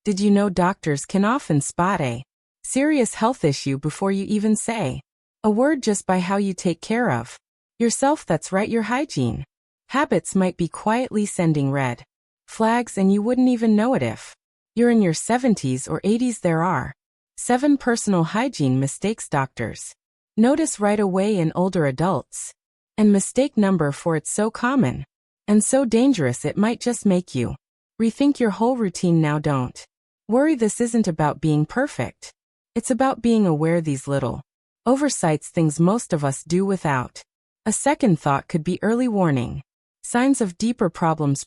Did you know doctors can often spot a serious health issue before you even say a word just by how you take care of yourself? That's right, your hygiene habits might be quietly sending red flags and you wouldn't even know it if you're in your 70s or 80s. There are 7 personal hygiene mistakes doctors notice right away in older adults. And mistake number 4, it's so common and so dangerous it might just make you rethink your whole routine. Now don't worry, this isn't about being perfect. It's about being aware these little oversights, things most of us do without a second thought, could be early warning signs of deeper problems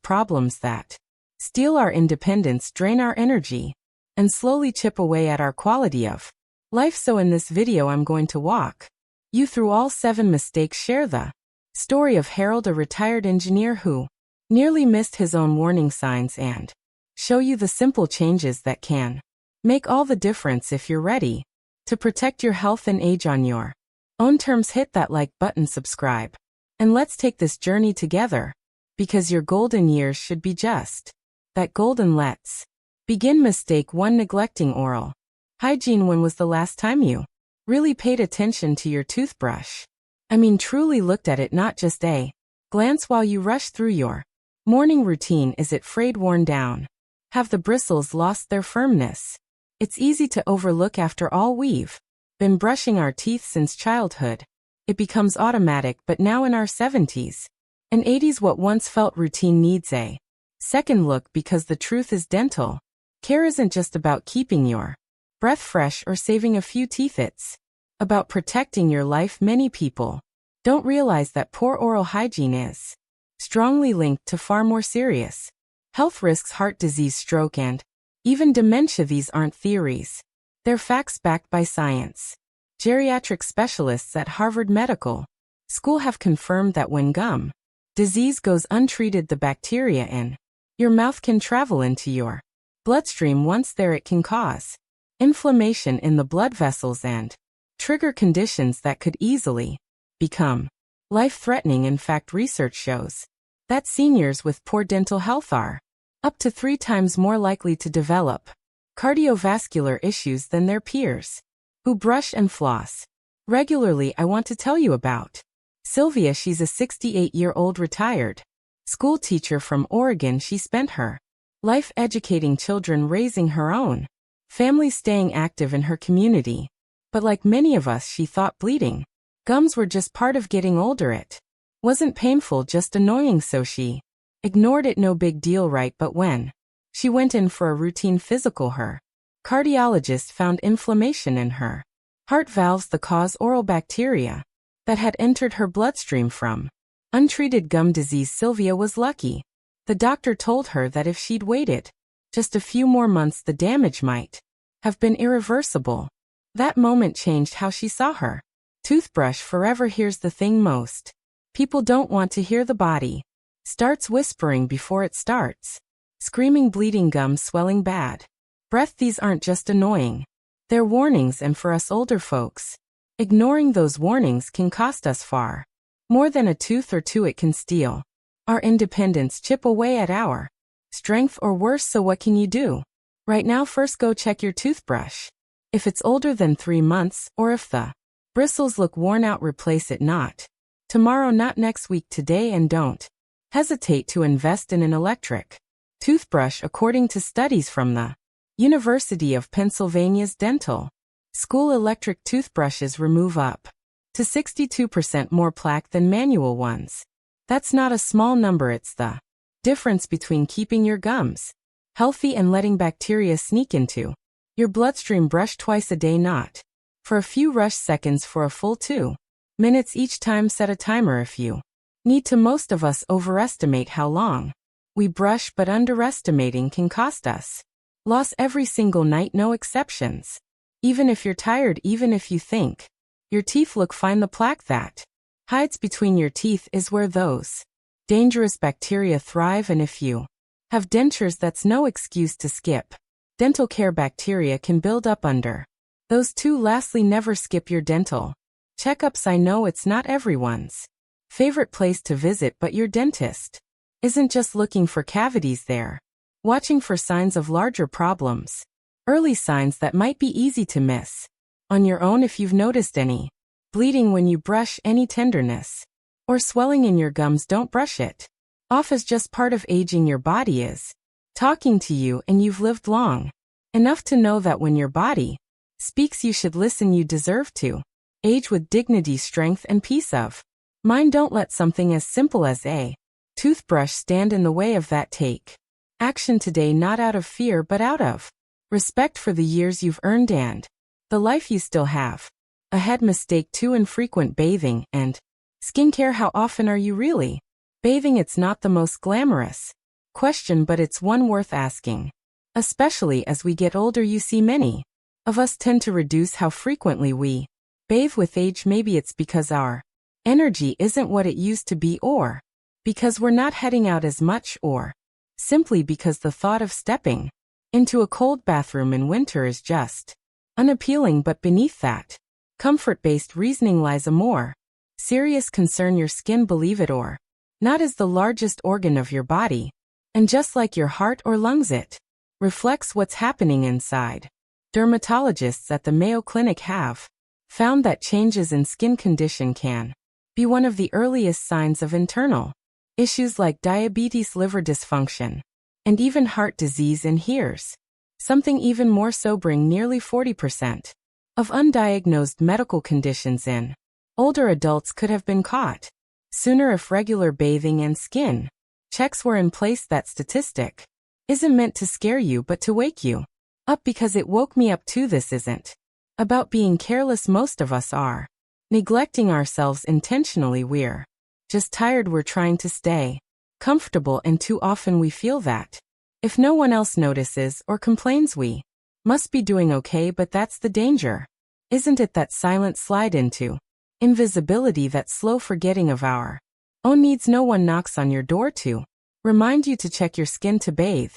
that steal our independence, drain our energy, and slowly chip away at our quality of life. So in this video I'm going to walk you through all 7 mistakes, share the story of Harold, a retired engineer who nearly missed his own warning signs, and show you the simple changes that can make all the difference if you're ready to protect your health and age on your own terms. Hit that like button, subscribe, and let's take this journey together, because your golden years should be just that, golden. Let's begin. Mistake 1: neglecting oral hygiene. When was the last time you really paid attention to your toothbrush? I mean, truly looked at it, not just a glance while you rush through your morning routine. Is it frayed, worn down? Have the bristles lost their firmness? It's easy to overlook. After all, we've been brushing our teeth since childhood. It becomes automatic, but now in our 70s and 80s, what once felt routine needs a second look, because the truth is, dental care isn't just about keeping your breath fresh or saving a few teeth. It's about protecting your life. Many people don't realize that poor oral hygiene is strongly linked to far more serious health risks: heart disease, stroke, and even dementia. These aren't theories. They're facts backed by science. Geriatric specialists at Harvard Medical School have confirmed that when gum disease goes untreated, the bacteria in your mouth can travel into your bloodstream. Once there, it can cause inflammation in the blood vessels and trigger conditions that could easily become life-threatening. In fact, research shows that seniors with poor dental health are up to 3 times more likely to develop cardiovascular issues than their peers who brush and floss regularly. I want to tell you about Sylvia. She's a 68-year-old retired school teacher from Oregon. She spent her life educating children, raising her own family, staying active in her community. But like many of us, she thought bleeding gums were just part of getting older. It wasn't painful, just annoying, so she ignored it. No big deal, right? But when she went in for a routine physical, her cardiologist found inflammation in her heart valves, the cause oral bacteria that had entered her bloodstream from untreated gum disease. Sylvia was lucky. The doctor told her that if she'd waited just a few more months, the damage might have been irreversible. That moment changed how she saw her toothbrush forever. Here's the thing, most people don't want to hear. The body starts whispering before it starts screaming: bleeding gums, swelling, bad breath. These aren't just annoying, they're warnings, and for us older folks, ignoring those warnings can cost us far more than a tooth or two. It can steal our independence, chip away at our strength, or worse. So what can you do right now? First, go check your toothbrush. If it's older than 3 months, or if the bristles look worn out, replace it. Not tomorrow, not next week, today. And don't hesitate to invest in an electric toothbrush. According to studies from the University of Pennsylvania's Dental School, electric toothbrushes remove up to 62% more plaque than manual ones. That's not a small number. It's the difference between keeping your gums healthy and letting bacteria sneak into your bloodstream. Brush twice a day, not for a few rush seconds, for a full 2 minutes each time. Set a timer if you need to. Most of us overestimate how long we brush, but underestimating can cost us loss every single night, no exceptions. Even if you're tired, even if you think your teeth look fine, the plaque that hides between your teeth is where those dangerous bacteria thrive. And if you have dentures, that's no excuse to skip dental care. Bacteria can build up under those too. Lastly, never skip your dental checkups. I know it's not everyone's favorite place to visit, but your dentist isn't just looking for cavities there. watching for signs of larger problems. Early signs that might be easy to miss. On your own if you've noticed any. Bleeding when you brush, any tenderness. Or swelling in your gums, don't brush it off as just part of aging. Your body is talking to you and you've lived long enough to know that when your body speaks you should listen. You deserve to age with dignity, strength, and peace of mind. Don't let something as simple as a toothbrush stand in the way of that. Take action today, not out of fear but out of respect for the years you've earned and the life you still have ahead. Mistake 2: infrequent bathing and skincare. How often are you really bathing? It's not the most glamorous question, but it's one worth asking. Especially as we get older, you see many of us tend to reduce how frequently we bathe with age. Maybe it's because our energy isn't what it used to be, or because we're not heading out as much, or simply because the thought of stepping into a cold bathroom in winter is just unappealing. But beneath that comfort-based reasoning lies a more serious concern. Your skin, believe it or not, is the largest organ of your body, and just like your heart or lungs, it reflects what's happening inside. Dermatologists at the Mayo Clinic have found that changes in skin condition can be one of the earliest signs of internal issues like diabetes, liver dysfunction, and even heart disease. And here's something even more sobering: nearly 40% of undiagnosed medical conditions in older adults could have been caught sooner if regular bathing and skin checks were in place. That statistic isn't meant to scare you but to wake you up, because it woke me up too. This isn't about being careless. Most of us are neglecting ourselves intentionally. We're just tired. We're trying to stay comfortable, and too often we feel that if no one else notices or complains, we must be doing okay. But that's the danger, isn't it? That silent slide into invisibility, that slow forgetting of our own needs. No one knocks on your door to remind you to check your skin, to bathe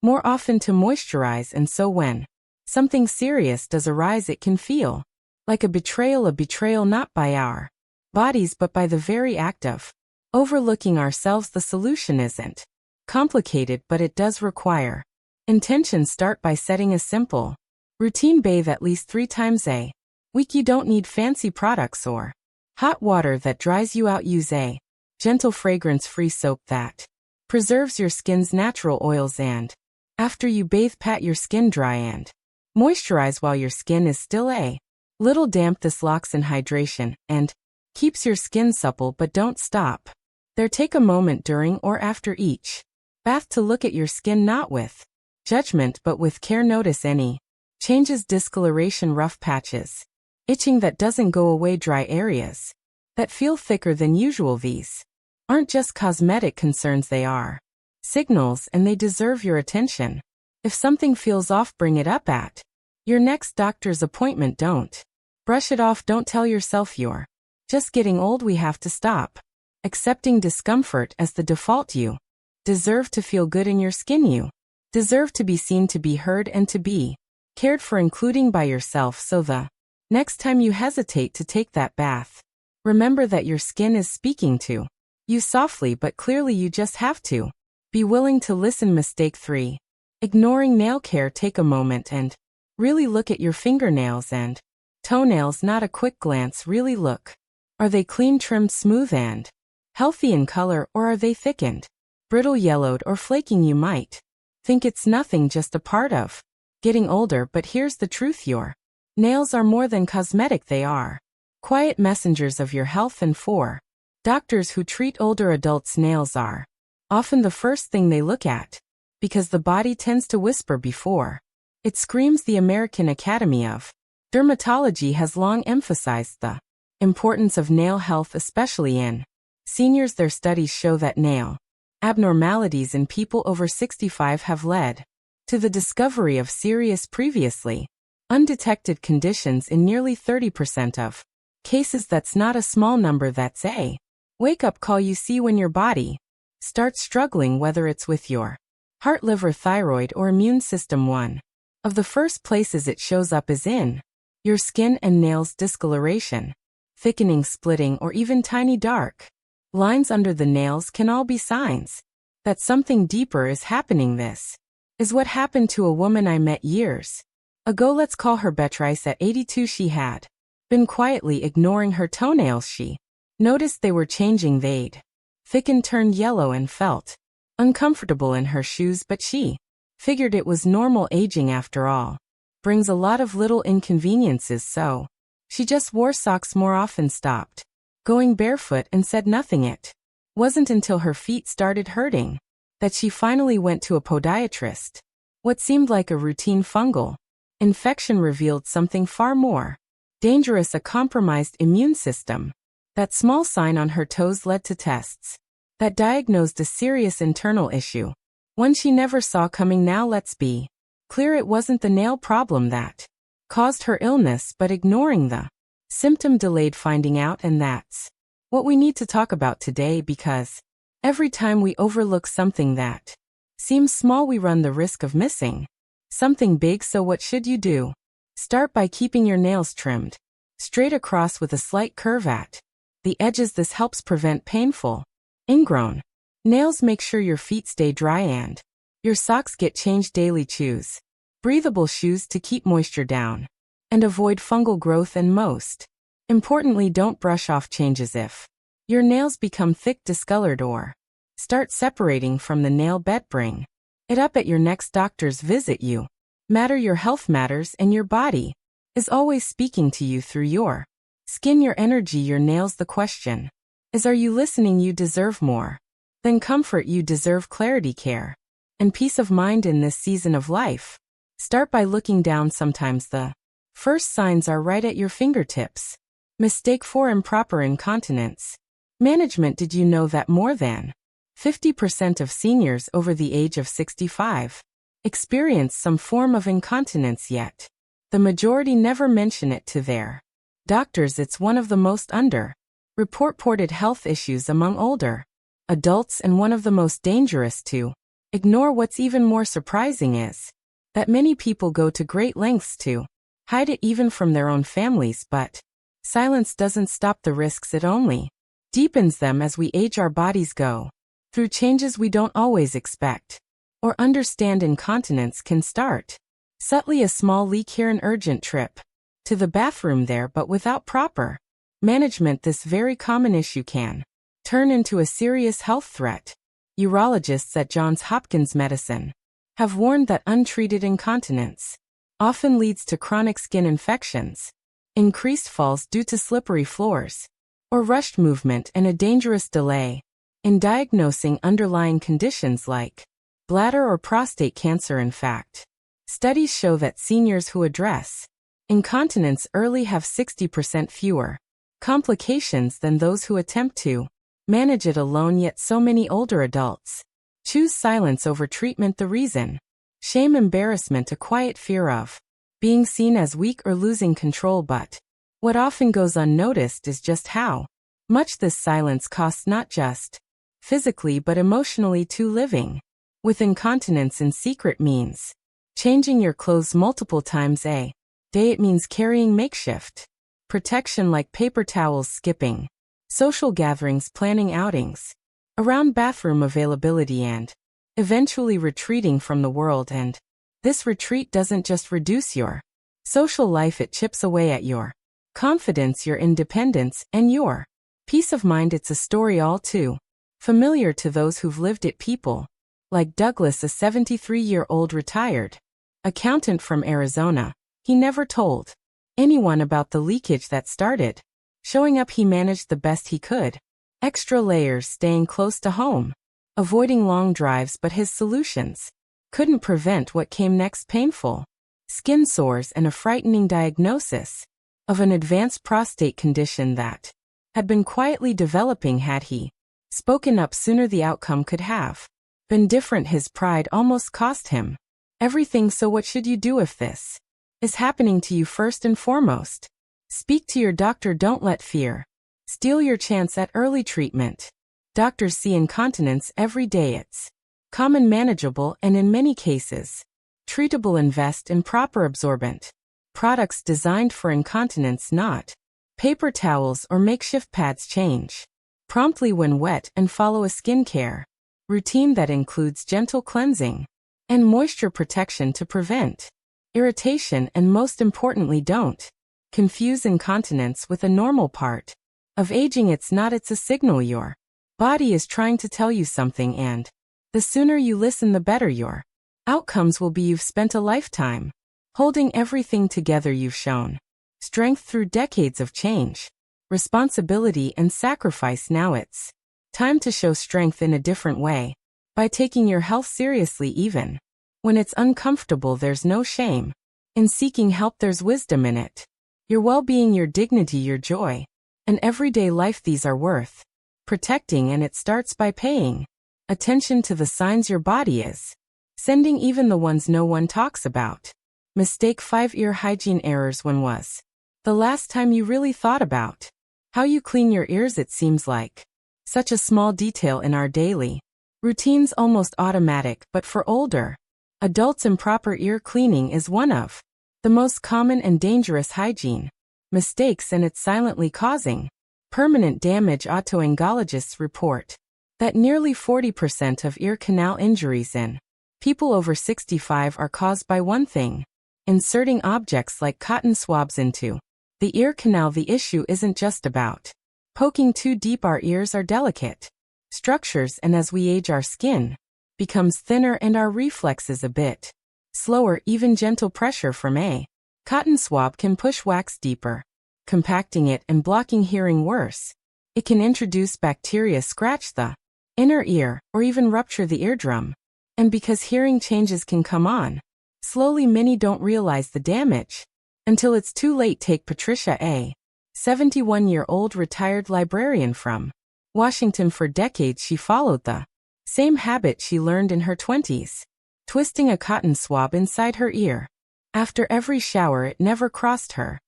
more often, to moisturize. And so when something serious does arise, it can feel like a betrayal not by our bodies but by the very act of overlooking ourselves. The solution isn't complicated, but it does require intention. Start by setting a simple routine. Bathe at least 3 times a week. You don't need fancy products or hot water that dries you out. Use a gentle fragrance-free soap that preserves your skin's natural oils, and after you bathe, pat your skin dry and moisturize while your skin is still a little damp. This locks in hydration and keeps your skin supple. But don't stop there. Take a moment during or after each bath to look at your skin, not with judgment but with care. Notice any changes: discoloration, rough patches, itching that doesn't go away, dry areas that feel thicker than usual. These aren't just cosmetic concerns, they are signals, and they deserve your attention. If something feels off, bring it up at your next doctor's appointment. Don't brush it off. Don't tell yourself you're just getting old. We have to stop accepting discomfort as the default. You deserve to feel good in your skin. You deserve to be seen, to be heard, and to be cared for, including by yourself. So the next time you hesitate to take that bath, remember that your skin is speaking to you softly but clearly. You just have to be willing to listen. Mistake 3: ignoring nail care. Take a moment and really look at your fingernails and toenails, not a quick glance. Really look. Are they clean, trimmed, smooth, and healthy in color, or are they thickened, brittle, yellowed, or flaking? You might think it's nothing, just a part of getting older, but here's the truth: your nails are more than cosmetic. They are quiet messengers of your health, and for doctors who treat older adults, nails are often the first thing they look at, because the body tends to whisper before it screams. The American Academy of Dermatology has long emphasized the importance of nail health, especially in seniors. Their studies show that nail abnormalities in people over 65 have led to the discovery of serious, previously undetected conditions in nearly 30% of cases. That's not a small number. That's a wake-up call. You see, when your body starts struggling, whether it's with your heart, liver, thyroid, or immune system, one of the first places it shows up is in your skin and nails. Discoloration, thickening, splitting, or even tiny dark lines under the nails can all be signs that something deeper is happening. This is what happened to a woman I met years ago. Let's call her Beatrice. At 82, she had been quietly ignoring her toenails. She noticed they were changing. They'd thickened, turned yellow, and felt uncomfortable in her shoes, but she figured it was normal. Aging, after all, brings a lot of little inconveniences, so she just wore socks more often, stopped going barefoot, and said nothing. It wasn't until her feet started hurting that she finally went to a podiatrist. What seemed like a routine fungal infection revealed something far more dangerous: a compromised immune system. That small sign on her toes led to tests that diagnosed a serious internal issue, one she never saw coming. Now let's be clear, it wasn't the nail problem that caused her illness, but ignoring the symptom delayed finding out. And that's what we need to talk about today, because every time we overlook something that seems small, we run the risk of missing something big. So what should you do? Start by keeping your nails trimmed straight across with a slight curve at the edges. This helps prevent painful ingrown nails. Make sure your feet stay dry and your socks get changed daily. Choose breathable shoes to keep moisture down and avoid fungal growth. And most importantly, don't brush off changes if your nails become thick, discolored, or start separating from the nail bed. Bring it up at your next doctor's visit. You matter, your health matters, and your body is always speaking to you through your skin, your energy, your nails. The question is, are you listening? You deserve more than comfort. You deserve clarity, care, and peace of mind in this season of life. Start by looking down. Sometimes the first signs are right at your fingertips. Mistake 4: improper incontinence management. Did you know that more than 50% of seniors over the age of 65 experience some form of incontinence, yet the majority never mention it to their doctors? It's one of the most under-reported health issues among older adults, and one of the most dangerous to ignore. What's even more surprising is that many people go to great lengths to hide it, even from their own families. But silence doesn't stop the risks, it only deepens them. As we age, our bodies go through changes we don't always expect or understand. Incontinence can start subtly: a small leak here, an urgent trip to the bathroom there, but without proper management, this very common issue can turn into a serious health threat. Urologists at Johns Hopkins Medicine have warned that untreated incontinence often leads to chronic skin infections, increased falls due to slippery floors, or rushed movement, and a dangerous delay in diagnosing underlying conditions like bladder or prostate cancer. In fact, studies show that seniors who address incontinence early have 60% fewer complications than those who attempt to manage it alone. Yet so many older adults choose silence over treatment. The reason: shame, embarrassment, a quiet fear of being seen as weak or losing control. But what often goes unnoticed is just how much this silence costs, not just physically but emotionally too. Living with incontinence in secret means changing your clothes multiple times a day. It means carrying makeshift protection like paper towels, skipping social gatherings, planning outings around bathroom availability, and eventually retreating from the world. And this retreat doesn't just reduce your social life, it chips away at your confidence, your independence, and your peace of mind. It's a story all too familiar to those who've lived it. People like Douglas, a 73-year-old retired accountant from Arizona. He never told anyone about the leakage that started showing up. He managed the best he could. Extra layers, staying close to home, avoiding long drives, but his solutions couldn't prevent what came next: painful skin sores and a frightening diagnosis of an advanced prostate condition that had been quietly developing. Had he spoken up sooner, the outcome could have been different. His pride almost cost him everything. So what should you do if this is happening to you? First and foremost, speak to your doctor. Don't let fear steal your chance at early treatment. Doctors see incontinence every day. It's common, manageable, and in many cases, treatable. Invest in proper absorbent products designed for incontinence, not paper towels or makeshift pads. Change promptly when wet and follow a skincare routine that includes gentle cleansing and moisture protection to prevent irritation, and most importantly, don't confuse incontinence with a normal part of aging. It's not, it's a signal your body is trying to tell you something, and the sooner you listen, the better your outcomes will be. You've spent a lifetime holding everything together. You've shown strength through decades of change, responsibility, and sacrifice. Now it's time to show strength in a different way, by taking your health seriously. Even when it's uncomfortable, there's no shame in seeking help. There's wisdom in it. Your well-being, your dignity, your joy, and everyday life, these are worth protecting, and it starts by paying attention to the signs your body is sending, even the ones no one talks about. Mistake 5. Ear hygiene errors. When was the last time you really thought about how you clean your ears? It seems like such a small detail in our daily routines, almost automatic, but for older adults, improper ear cleaning is one of the most common and dangerous hygiene mistakes, and it's silently causing permanent damage. Otolaryngologists report that nearly 40% of ear canal injuries in people over 65 are caused by one thing: inserting objects like cotton swabs into the ear canal. The issue isn't just about poking too deep. Our ears are delicate structures, and as we age, our skin becomes thinner and our reflexes a bit slower. Even gentle pressure from a cotton swab can push wax deeper, compacting it and blocking hearing. Worse, it can introduce bacteria, scratch the inner ear, or even rupture the eardrum. And because hearing changes can come on slowly, many don't realize the damage until it's too late. Take Patricia, a 71-year-old retired librarian from Washington. For decades, she followed the same habit she learned in her 20s, twisting a cotton swab inside her ear after every shower. It never crossed her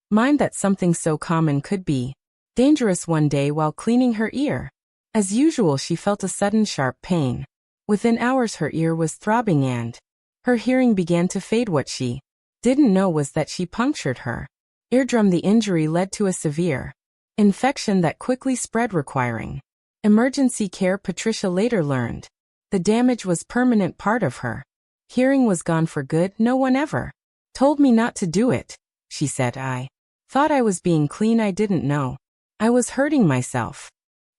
mind that something so common could be dangerous. One day, while cleaning her ear, as usual, she felt a sudden sharp pain. Within hours, her ear was throbbing and her hearing began to fade. What she didn't know was that she punctured her eardrum. The injury led to a severe infection that quickly spread, requiring emergency care. Patricia later learned the damage was permanent. Part of her hearing was gone for good. No one ever told me not to do it, she said. I thought I was being clean. I didn't know I was hurting myself.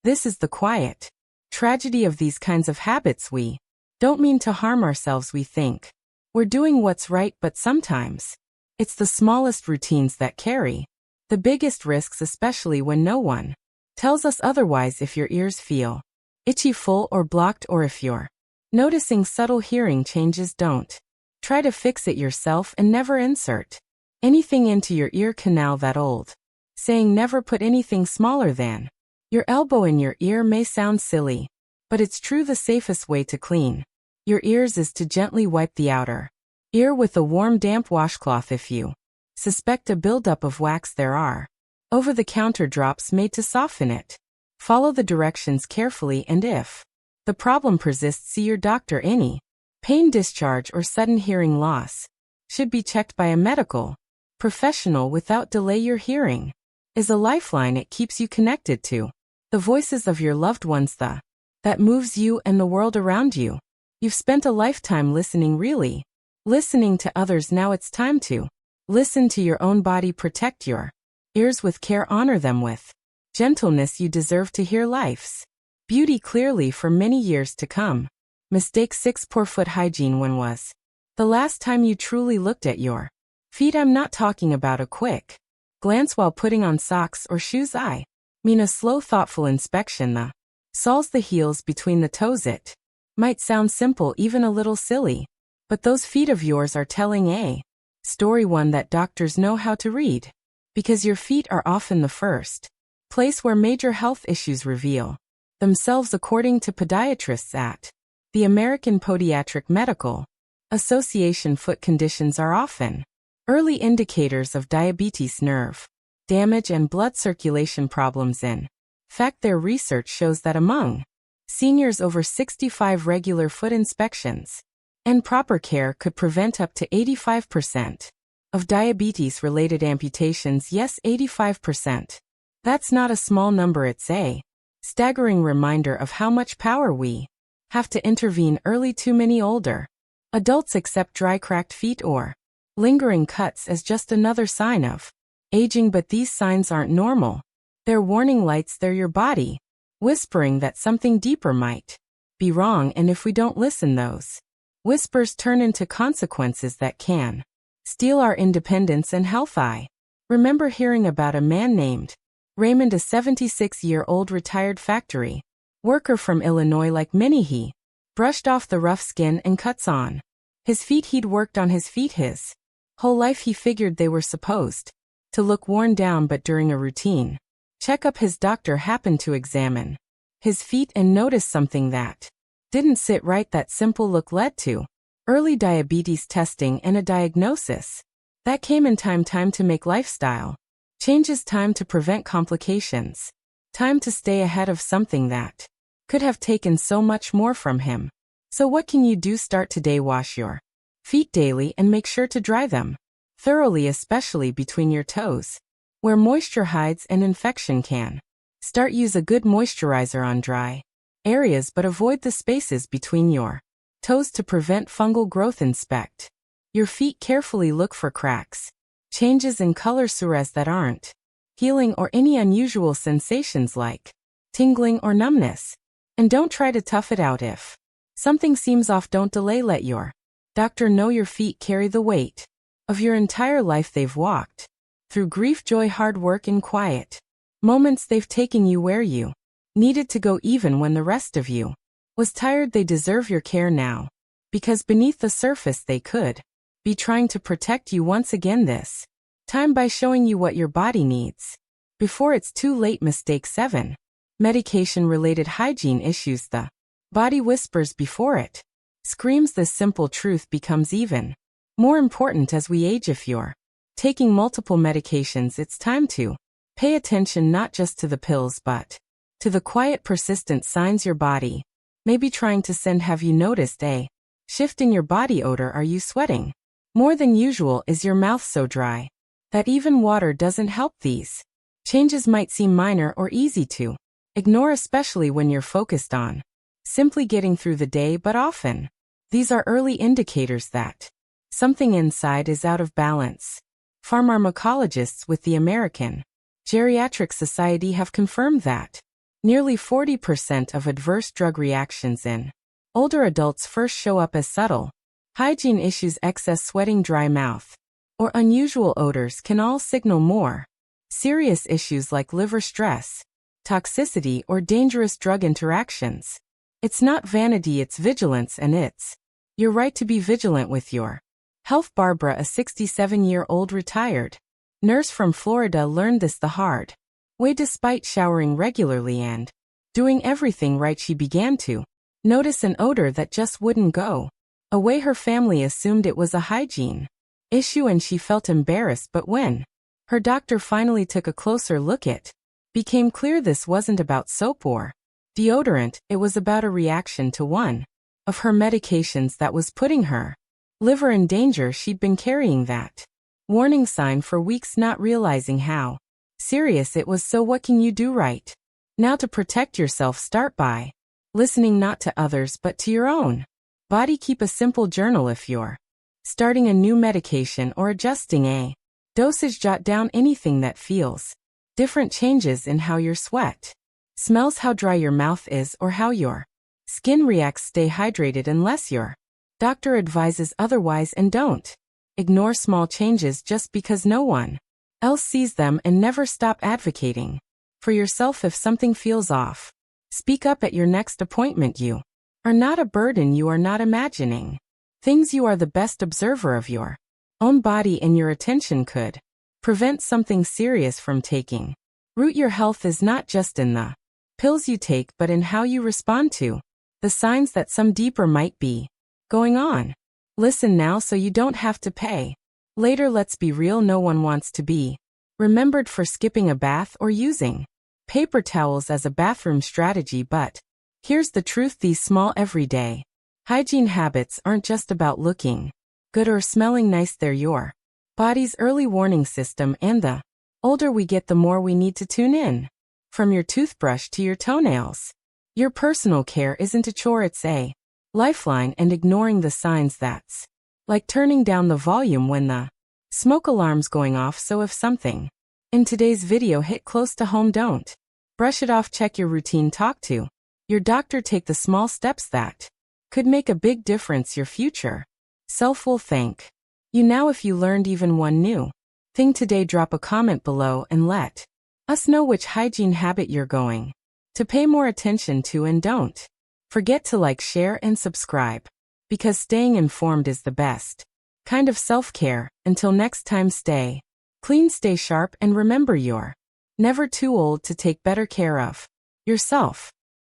This is the quiet tragedy of these kinds of habits. We don't mean to harm ourselves. We think we're doing what's right, but sometimes it's the smallest routines that carry the biggest risks, especially when no one tells us otherwise. If your ears feel itchy, full, or blocked, or if you're noticing subtle hearing changes, don't try to fix it yourself, and never insert anything into your ear canal. That old saying, never put anything smaller than your elbow in your ear, may sound silly, but it's true. The safest way to clean your ears is to gently wipe the outer ear with a warm, damp washcloth. If you suspect a buildup of wax, there are over-the-counter drops made to soften it. Follow the directions carefully, and if the problem persists, see your doctor. Any pain, discharge, or sudden hearing loss should be checked by a medical professional without delay. Your hearing is a lifeline. It keeps you connected to the voices of your loved ones, that moves you and the world around you. You've spent a lifetime listening, really listening to others. Now it's time to listen to your own body. Protect your ears with care. Honor them with gentleness. You deserve to hear life's beauty clearly for many years to come. Mistake 6. Poor foot hygiene. When was the last time you truly looked at your feet? I'm not talking about a quick glance while putting on socks or shoes. I mean a slow, thoughtful inspection. The soles, the heels, between the toes. It might sound simple, even a little silly, but those feet of yours are telling a story, one that doctors know how to read, because your feet are often the first place where major health issues reveal themselves. According to podiatrists at the American Podiatric Medical Association, foot conditions are often early indicators of diabetes, nerve damage, and blood circulation problems. In fact, their research shows that among seniors over 65, regular foot inspections and proper care could prevent up to 85% of diabetes-related amputations. Yes, 85%. That's not a small number. It's a staggering reminder of how much power we have to intervene early. Too many older Adults accept dry, cracked feet or lingering cuts as just another sign of aging, but these signs aren't normal. They're warning lights, they're your body whispering that something deeper might be wrong, and if we don't listen, those whispers turn into consequences that can steal our independence and health. I remember hearing about a man named Raymond, a 76-year-old retired factory worker from Illinois. Like many, he brushed off the rough skin and cuts on his feet. He'd worked on his feet his whole life. He figured they were supposed to look worn down, but during a routine checkup, his doctor happened to examine his feet and noticed something that didn't sit right. That simple look led to early diabetes testing and a diagnosis that came in time to make lifestyle changes, time to prevent complications, time to stay ahead of something that could have taken so much more from him. So what can you do? Start today. Wash your feet daily and make sure to dry them thoroughly, especially between your toes, where moisture hides and infection can start. Use a good moisturizer on dry areas, but avoid the spaces between your toes to prevent fungal growth. Inspect your feet carefully. Look for cracks, changes in color, sores that aren't healing, or any unusual sensations like tingling or numbness. And don't try to tough it out. If something seems off, don't delay. Let your doctor know. Your feet carry the weight of your entire life. They've walked through grief, joy, hard work, and quiet moments. They've taken you where you needed to go, even when the rest of you was tired. They deserve your care now, because beneath the surface they could be trying to protect you once again, this time by showing you what your body needs before it's too late. Mistake 7. Medication-related hygiene issues. The body whispers before it screams. This simple truth becomes even more important as we age. If you're taking multiple medications, it's time to pay attention, not just to the pills, but to the quiet, persistent signs your body may be trying to send. Have you noticed a shift in your body odor? Are you sweating more than usual? Is your mouth so dry that even water doesn't help? These changes might seem minor or easy to ignore, especially when you're focused on simply getting through the day, but often these are early indicators that something inside is out of balance. Pharmacologists with the American Geriatric Society have confirmed that nearly 40% of adverse drug reactions in older adults first show up as subtle hygiene issues. Excess sweating, dry mouth, or unusual odors can all signal more serious issues like liver stress, toxicity, or dangerous drug interactions. It's not vanity, it's vigilance, and it's your right to be vigilant with your health. Barbara, a 67-year-old retired nurse from Florida, learned this the hard way. Despite showering regularly and doing everything right, she began to notice an odor that just wouldn't go away. Her family assumed it was a hygiene issue and she felt embarrassed, but when her doctor finally took a closer look, it became clear this wasn't about soap or deodorant. It was about a reaction to one of her medications that was putting her liver in danger. She'd been carrying that warning sign for weeks, not realizing how serious it was. So what can you do right now to protect yourself? Start by listening not to others but to your own body. Keep a simple journal if you're starting a new medication or adjusting a dosage. Jot down anything that feels different, changes in how your sweat smells, how dry your mouth is, or how your skin reacts. Stay hydrated unless your doctor advises otherwise, and don't ignore small changes just because no one else sees them, and never stop advocating for yourself. If something feels off, speak up at your next appointment. You are not a burden. You are not imagining things. You are the best observer of your own body, and your attention could prevent something serious from taking root. Your health is not just in the pills you take, but in how you respond to the signs that some deeper might be going on. Listen now so you don't have to pay later. Let's be real, no one wants to be remembered for skipping a bath or using paper towels as a bathroom strategy, but here's the truth: these small everyday hygiene habits aren't just about looking good or smelling nice. They're your body's early warning system, and the older we get, the more we need to tune in. From your toothbrush to your toenails, your personal care isn't a chore, it's a lifeline and ignoring the signs. That's like turning down the volume when the smoke alarm's going off. So if something in today's video hit close to home, don't brush it off. Check your routine. Talk to your doctor. Take the small steps that could make a big difference. Your future self will thank you now if you learned even one new thing today. Drop a comment below and let us know which hygiene habit you're going to pay more attention to, and don't forget to like, share, and subscribe, because staying informed is the best kind of self-care. Until next time, stay clean, stay sharp, and remember you're never too old to take better care of yourself.